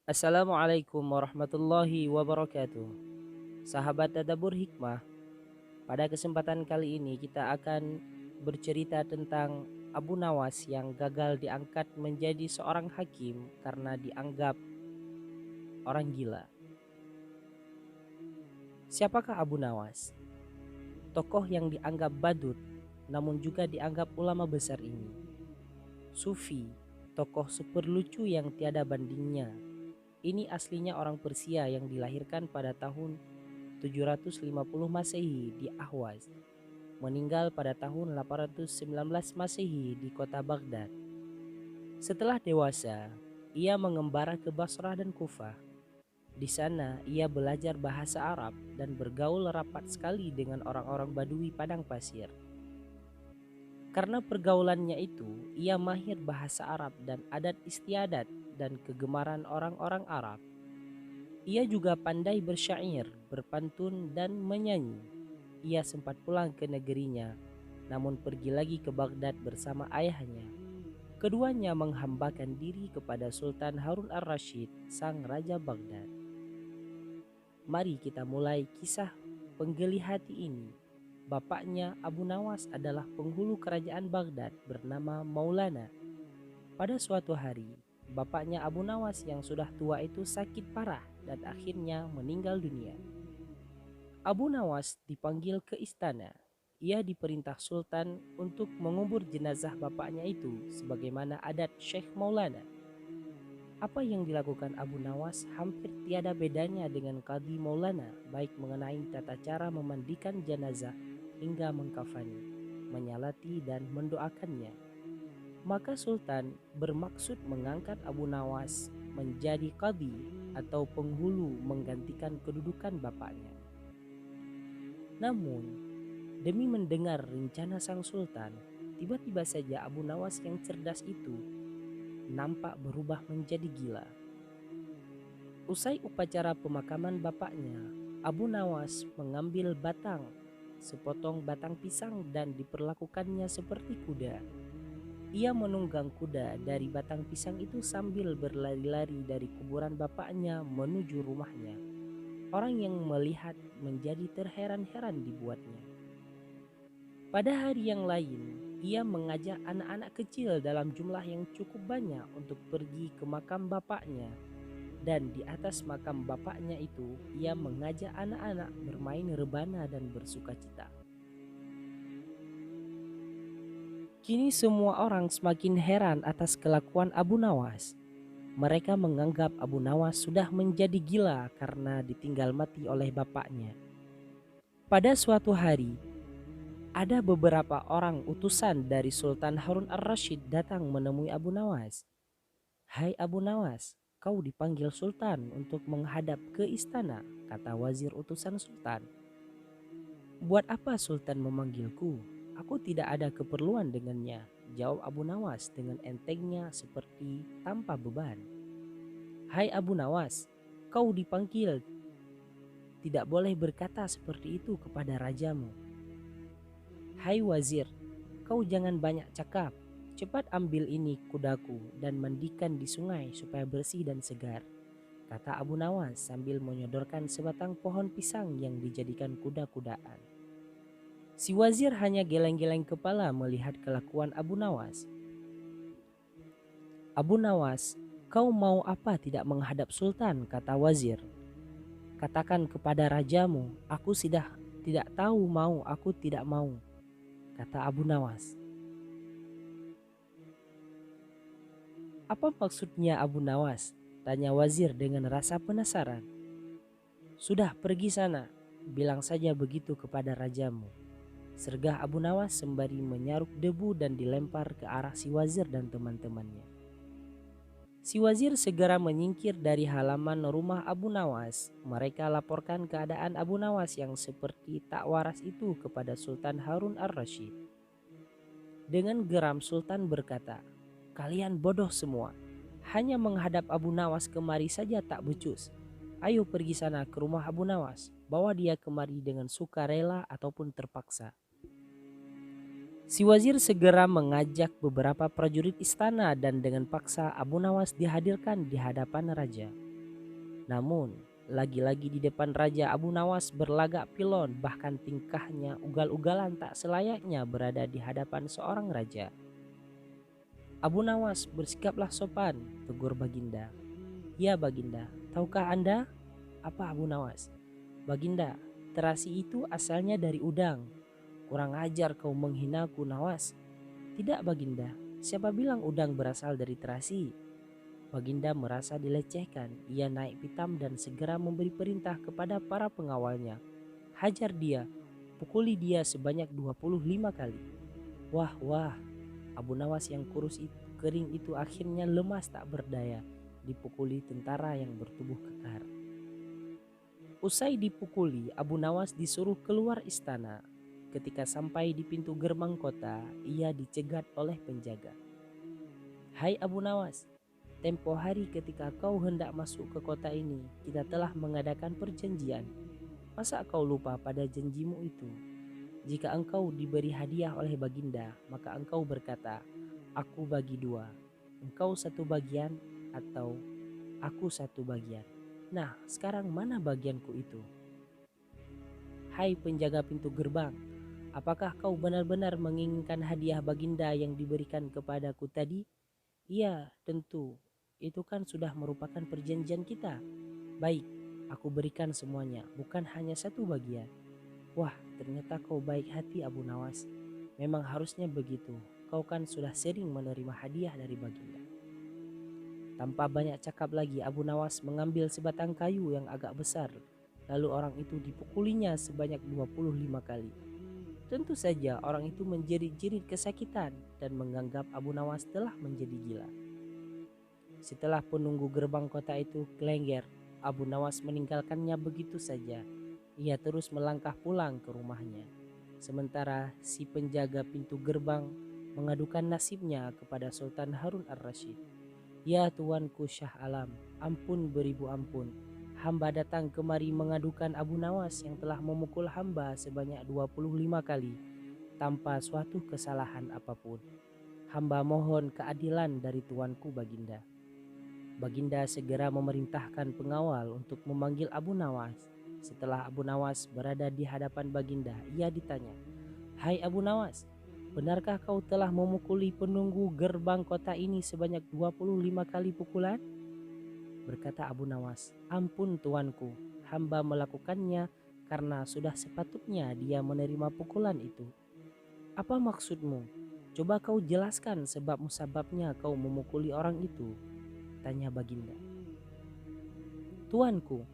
Assalamualaikum warahmatullahi wabarakatuh. Sahabat Tadabbur Hikmah, pada kesempatan kali ini kita akan bercerita tentang Abu Nawas yang gagal diangkat menjadi seorang hakim karena dianggap orang gila. Siapakah Abu Nawas? Tokoh yang dianggap badut namun juga dianggap ulama besar ini. Sufi, tokoh super lucu yang tiada bandingnya. Ini aslinya orang Persia yang dilahirkan pada tahun 750 Masehi di Ahwaz, meninggal pada tahun 819 Masehi di kota Baghdad. Setelah dewasa, ia mengembara ke Basrah dan Kufah. Di sana, ia belajar bahasa Arab dan bergaul rapat sekali dengan orang-orang Badui padang pasir. Karena pergaulannya itu, ia mahir bahasa Arab dan adat istiadat dan kegemaran orang-orang Arab. Ia juga pandai bersyair, berpantun, dan menyanyi. Ia sempat pulang ke negerinya, namun pergi lagi ke Baghdad bersama ayahnya. Keduanya menghambakan diri kepada Sultan Harun ar-Rasyid, sang Raja Baghdad. Mari kita mulai kisah penggeli hati ini. Bapaknya Abu Nawas adalah penghulu kerajaan Baghdad bernama Maulana. Pada suatu hari, bapaknya Abu Nawas yang sudah tua itu sakit parah dan akhirnya meninggal dunia. Abu Nawas dipanggil ke istana. Ia diperintah Sultan untuk mengubur jenazah bapaknya itu sebagaimana adat Syekh Maulana. Apa yang dilakukan Abu Nawas hampir tiada bedanya dengan Qadhi Maulana, baik mengenai tata cara memandikan jenazah hingga mengkafani, menyalati dan mendoakannya. Maka Sultan bermaksud mengangkat Abu Nawas menjadi qadhi atau penghulu menggantikan kedudukan bapaknya. Namun, demi mendengar rencana sang sultan, tiba-tiba saja Abu Nawas yang cerdas itu nampak berubah menjadi gila. Usai upacara pemakaman bapaknya, Abu Nawas mengambil sepotong batang pisang dan diperlakukannya seperti kuda. Ia menunggang kuda dari batang pisang itu sambil berlari-lari dari kuburan bapaknya menuju rumahnya. Orang yang melihat menjadi terheran-heran dibuatnya. Pada hari yang lain, ia mengajak anak-anak kecil dalam jumlah yang cukup banyak untuk pergi ke makam bapaknya. Dan di atas makam bapaknya itu, ia mengajak anak-anak bermain rebana dan bersukacita. Kini semua orang semakin heran atas kelakuan Abu Nawas. Mereka menganggap Abu Nawas sudah menjadi gila karena ditinggal mati oleh bapaknya. Pada suatu hari, ada beberapa orang utusan dari Sultan Harun ar-Rasyid datang menemui Abu Nawas. "Hai Abu Nawas, kau dipanggil Sultan untuk menghadap ke istana," kata wazir utusan Sultan. "Buat apa Sultan memanggilku? Aku tidak ada keperluan dengannya," jawab Abu Nawas dengan entengnya seperti tanpa beban. "Hai Abu Nawas, kau dipanggil. Tidak boleh berkata seperti itu kepada rajamu." "Hai wazir, kau jangan banyak cakap. Cepat ambil ini kudaku dan mandikan di sungai supaya bersih dan segar," kata Abu Nawas sambil menyodorkan sebatang pohon pisang yang dijadikan kuda-kudaan. Si wazir hanya geleng-geleng kepala melihat kelakuan Abu Nawas. "Abu Nawas, kau mau apa tidak menghadap Sultan?" kata wazir. "Katakan kepada rajamu, aku sudah tidak tahu mau aku tidak mau," kata Abu Nawas. "Apa maksudnya Abu Nawas?" tanya wazir dengan rasa penasaran. "Sudah pergi sana, bilang saja begitu kepada rajamu," sergah Abu Nawas sembari menyaruk debu dan dilempar ke arah si wazir dan teman-temannya. Si wazir segera menyingkir dari halaman rumah Abu Nawas. Mereka laporkan keadaan Abu Nawas yang seperti tak waras itu kepada Sultan Harun ar-Rasyid. Dengan geram Sultan berkata, "Kalian bodoh semua. Hanya menghadap Abu Nawas kemari saja tak becus. Ayo pergi sana ke rumah Abu Nawas. Bawa dia kemari dengan sukarela ataupun terpaksa." Si wazir segera mengajak beberapa prajurit istana dan dengan paksa Abu Nawas dihadirkan di hadapan raja. Namun, lagi-lagi di depan Raja, Abu Nawas berlagak pilon, bahkan tingkahnya ugal-ugalan tak selayaknya berada di hadapan seorang raja. Abu Nawas, bersikaplah sopan, tegur Baginda. Ya Baginda, tahukah Anda? Apa Abu Nawas? Baginda, terasi itu asalnya dari udang. Kurang ajar kau menghinaku Nawas. Tidak Baginda, siapa bilang udang berasal dari terasi? Baginda merasa dilecehkan. Ia naik pitam dan segera memberi perintah kepada para pengawalnya. Hajar dia, pukuli dia sebanyak 25 kali. Wah, wah, Abu Nawas yang kering itu akhirnya lemas tak berdaya dipukuli tentara yang bertubuh kekar. Usai dipukuli, Abu Nawas disuruh keluar istana. Ketika sampai di pintu gerbang kota, ia dicegat oleh penjaga. Hai Abu Nawas, tempo hari ketika kau hendak masuk ke kota ini, kita telah mengadakan perjanjian. Masa kau lupa pada janjimu itu? Jika engkau diberi hadiah oleh Baginda, maka engkau berkata, aku bagi dua, engkau satu bagian atau aku satu bagian. Nah, sekarang mana bagianku itu? Hai penjaga pintu gerbang, apakah kau benar-benar menginginkan hadiah Baginda yang diberikan kepadaku tadi? Iya, tentu. Itu kan sudah merupakan perjanjian kita. Baik, aku berikan semuanya, bukan hanya satu bagian. Wah, ternyata kau baik hati Abu Nawas. Memang harusnya begitu. Kau kan sudah sering menerima hadiah dari Baginda. Tanpa banyak cakap lagi, Abu Nawas mengambil sebatang kayu yang agak besar. Lalu orang itu dipukulinya sebanyak 25 kali. Tentu saja orang itu menjerit-jerit kesakitan dan menganggap Abu Nawas telah menjadi gila. Setelah penunggu gerbang kota itu kelengger, Abu Nawas meninggalkannya begitu saja. Ia terus melangkah pulang ke rumahnya. Sementara si penjaga pintu gerbang mengadukan nasibnya kepada Sultan Harun ar-Rasyid. Ya tuanku Syah Alam, ampun beribu ampun. Hamba datang kemari mengadukan Abu Nawas yang telah memukul hamba sebanyak 25 kali tanpa suatu kesalahan apapun. Hamba mohon keadilan dari tuanku Baginda. Baginda segera memerintahkan pengawal untuk memanggil Abu Nawas. Setelah Abu Nawas berada di hadapan Baginda, ia ditanya, Hai Abu Nawas, benarkah kau telah memukuli penunggu gerbang kota ini sebanyak 25 kali pukulan? Berkata Abu Nawas, ampun tuanku, hamba melakukannya karena sudah sepatutnya dia menerima pukulan itu. Apa maksudmu? Coba kau jelaskan sebab musababnya kau memukuli orang itu, tanya Baginda. Tuanku,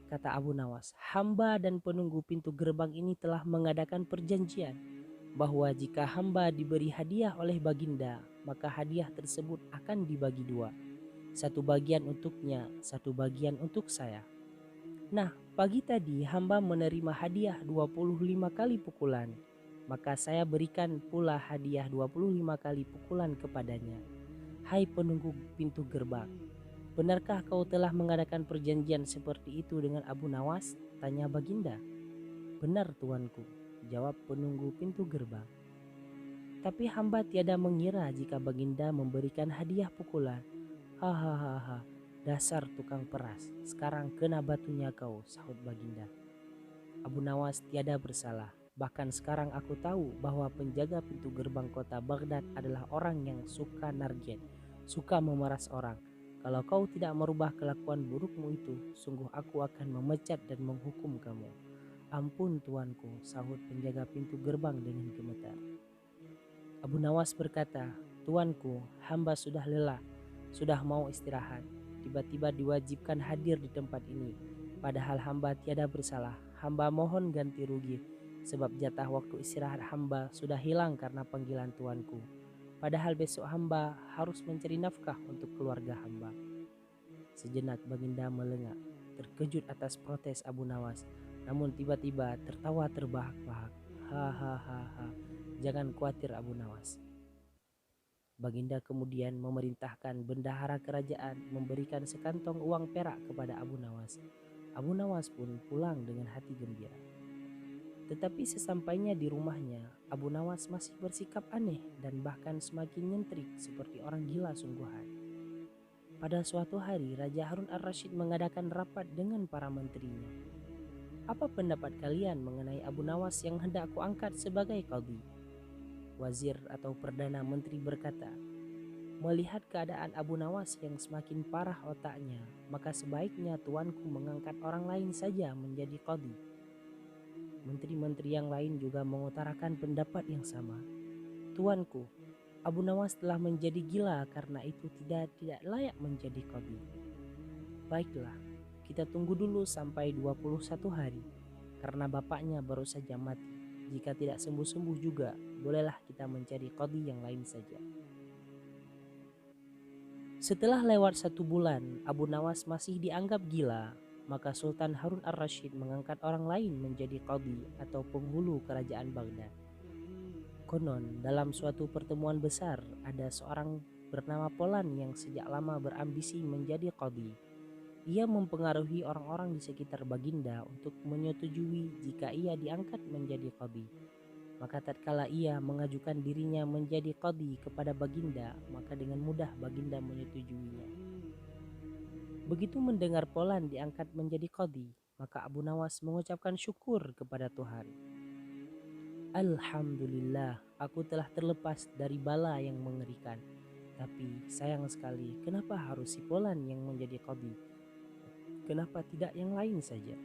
kata Abu Nawas, hamba dan penunggu pintu gerbang ini telah mengadakan perjanjian bahwa jika hamba diberi hadiah oleh Baginda, maka hadiah tersebut akan dibagi dua. Satu bagian untuknya, satu bagian untuk saya. Nah, pagi tadi hamba menerima hadiah 25 kali pukulan, maka saya berikan pula hadiah 25 kali pukulan kepadanya. Hai penunggu pintu gerbang, benarkah kau telah mengadakan perjanjian seperti itu dengan Abu Nawas? Tanya Baginda. Benar tuanku, jawab penunggu pintu gerbang. Tapi hamba tiada mengira jika Baginda memberikan hadiah pukulan. Hahaha, dasar tukang peras, sekarang kena batunya kau, sahut Baginda. Abu Nawas tiada bersalah. Bahkan sekarang aku tahu bahwa penjaga pintu gerbang kota Baghdad adalah orang yang suka narget, suka memeras orang. Kalau kau tidak merubah kelakuan burukmu itu, sungguh aku akan memecat dan menghukum kamu. Ampun tuanku, sahut penjaga pintu gerbang dengan gemetar. Abu Nawas berkata, tuanku, hamba sudah lelah, sudah mau istirahat. Tiba-tiba diwajibkan hadir di tempat ini. Padahal hamba tiada bersalah. Hamba mohon ganti rugi, sebab jatah waktu istirahat hamba sudah hilang karena panggilan tuanku. Padahal besok hamba harus mencari nafkah untuk keluarga hamba. Sejenak Baginda melengak, terkejut atas protes Abu Nawas. Namun tiba-tiba tertawa terbahak-bahak. Hahaha, jangan khawatir Abu Nawas. Baginda kemudian memerintahkan bendahara kerajaan memberikan sekantong uang perak kepada Abu Nawas. Abu Nawas pun pulang dengan hati gembira. Tetapi sesampainya di rumahnya, Abu Nawas masih bersikap aneh dan bahkan semakin nyentrik seperti orang gila sungguhan. Pada suatu hari, Raja Harun al-Rashid mengadakan rapat dengan para menterinya. Apa pendapat kalian mengenai Abu Nawas yang hendak aku angkat sebagai qadhi? Wazir atau Perdana Menteri berkata, melihat keadaan Abu Nawas yang semakin parah otaknya, maka sebaiknya tuanku mengangkat orang lain saja menjadi qadhi. Menteri-menteri yang lain juga mengutarakan pendapat yang sama. Tuanku, Abu Nawas telah menjadi gila karena itu tidak layak menjadi qadhi. Baiklah, kita tunggu dulu sampai 21 hari karena bapaknya baru saja mati. Jika tidak sembuh-sembuh juga, bolehlah kita mencari qadhi yang lain saja. Setelah lewat 1 bulan, Abu Nawas masih dianggap gila, maka Sultan Harun al-Rashid mengangkat orang lain menjadi qadhi atau penghulu kerajaan Baghdad. Konon, dalam suatu pertemuan besar, ada seorang bernama Polan yang sejak lama berambisi menjadi qadhi. Ia mempengaruhi orang-orang di sekitar Baginda untuk menyetujui jika ia diangkat menjadi qadhi. Maka tatkala ia mengajukan dirinya menjadi qadhi kepada Baginda, maka dengan mudah Baginda menyetujuinya. Begitu mendengar Polan diangkat menjadi qadhi, maka Abu Nawas mengucapkan syukur kepada Tuhan. Alhamdulillah, aku telah terlepas dari bala yang mengerikan. Tapi sayang sekali, kenapa harus si Polan yang menjadi qadhi? Kenapa tidak yang lain saja?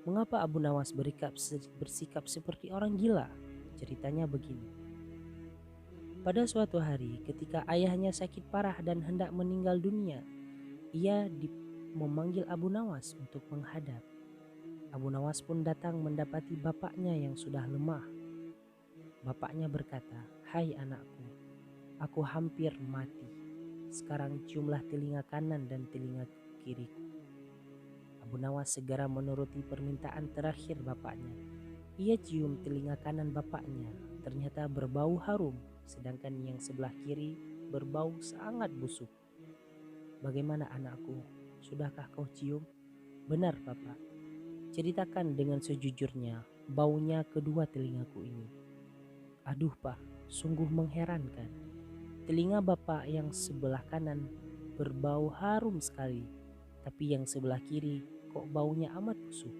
Mengapa Abu Nawas bersikap seperti orang gila? Ceritanya begini. Pada suatu hari ketika ayahnya sakit parah dan hendak meninggal dunia, ia memanggil Abu Nawas untuk menghadap. Abu Nawas pun datang mendapati bapaknya yang sudah lemah. Bapaknya berkata, "Hai anakku, aku hampir mati. Sekarang ciumlah telinga kanan dan telinga kiriku." Abu Nawas segera menuruti permintaan terakhir bapaknya. Ia cium telinga kanan bapaknya, ternyata berbau harum, sedangkan yang sebelah kiri berbau sangat busuk. "Bagaimana anakku, sudahkah kau cium?" "Benar Bapak. Ceritakan dengan sejujurnya, baunya kedua telingaku ini." "Aduh Pak, sungguh mengherankan. Telinga Bapak yang sebelah kanan berbau harum sekali, tapi yang sebelah kiri kok baunya amat busuk."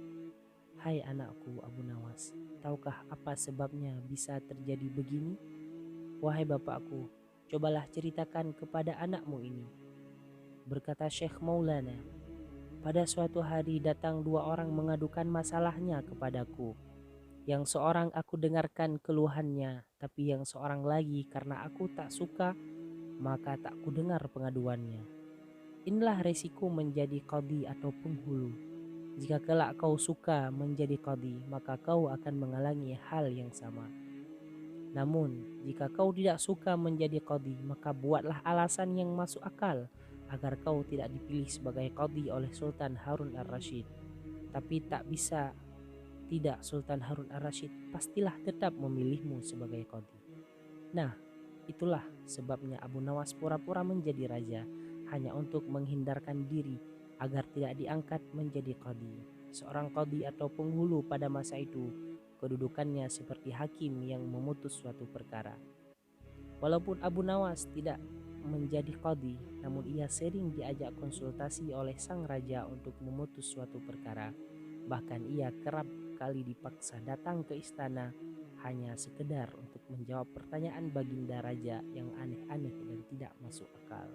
"Hai anakku Abu Nawas, tahukah apa sebabnya bisa terjadi begini?" "Wahai bapakku, cobalah ceritakan kepada anakmu ini." Berkata Syekh Maulana, "Pada suatu hari datang 2 orang mengadukan masalahnya kepadaku. Yang seorang aku dengarkan keluhannya, tapi yang seorang lagi karena aku tak suka, maka tak kudengar pengaduannya. Inilah resiko menjadi qadhi atau penghulu. Jika kelak kau suka menjadi qadhi, maka kau akan mengalami hal yang sama. Namun, jika kau tidak suka menjadi qadhi, maka buatlah alasan yang masuk akal agar kau tidak dipilih sebagai qadhi oleh Sultan Harun al-Rashid. Tapi tak bisa tidak, Sultan Harun al-Rashid pastilah tetap memilihmu sebagai qadhi." Nah, itulah sebabnya Abu Nawas pura-pura menjadi raja hanya untuk menghindarkan diri agar tidak diangkat menjadi qadhi. Seorang qadhi atau penghulu pada masa itu kedudukannya seperti hakim yang memutus suatu perkara. Walaupun Abu Nawas tidak menjadi qadhi, namun ia sering diajak konsultasi oleh sang raja untuk memutus suatu perkara. Bahkan ia kerap kali dipaksa datang ke istana hanya sekedar untuk menjawab pertanyaan baginda raja yang aneh-aneh dan tidak masuk akal.